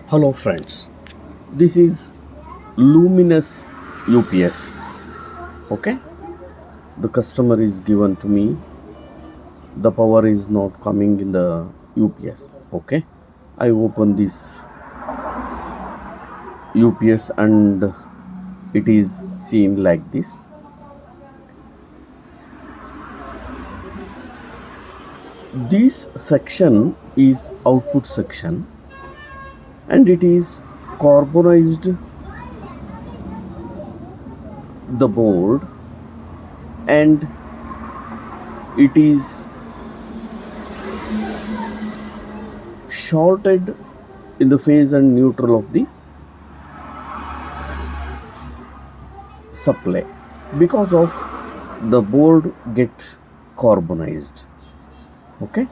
Hello friends, this is luminous UPS. Okay, the customer is given to me, the power is not coming in the UPS. Okay, I open this UPS and it is seen like this. This section is output section and it is carbonized the board, and it is shorted in the phase and neutral of the supply because of the board get carbonized. Okay,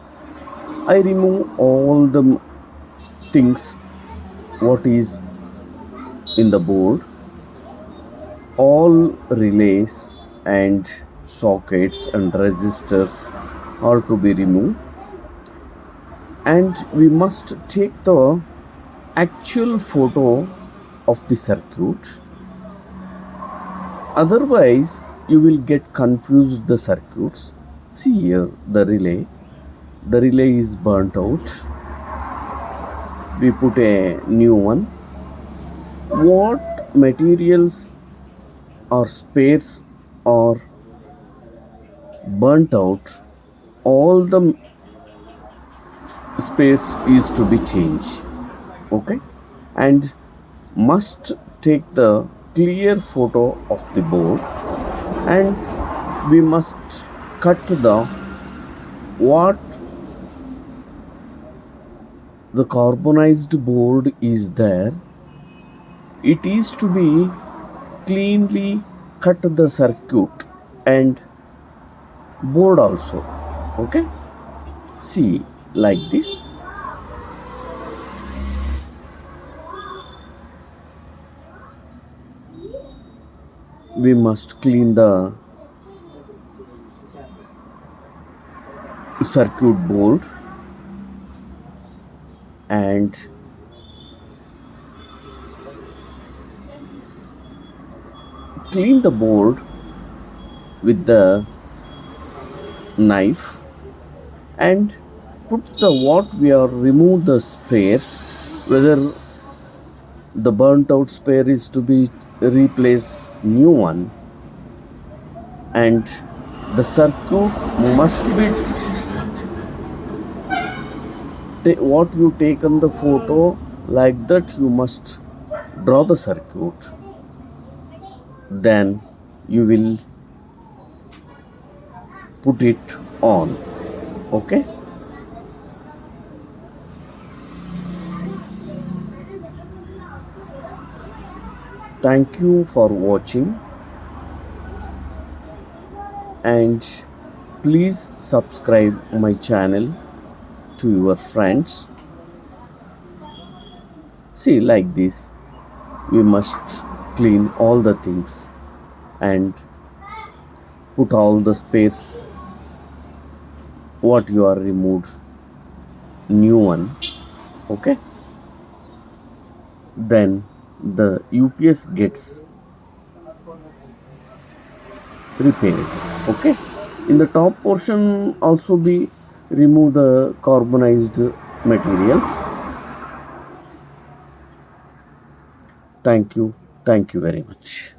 I remove all the things what is in the board. All relays and sockets and resistors are to be removed, and we must take the actual photo of the circuit. Otherwise you will get confused the circuits. See here the relay is burnt out. We put a new one. What materials or spares are burnt out, all the spares is to be changed. Okay, and must take the clear photo of the board, and we must cut the what the carbonized board is there. It is to be cleanly cut the circuit and board also. Okay, see like this. We must clean the circuit board and clean the board with the knife and put the what we are remove the spares, whether the burnt out spare is to be replace new one, and the circuit must be what you taken the photo like that. You must draw the circuit, then you will put it on. Okay, thank you for watching, and please subscribe my channel to your friends. See like this, we must clean all the things and put all the spares what you are removed, new one. Okay, then the UPS gets repaired. Okay, in the top portion also be remove the carbonized materials. Thank you very much.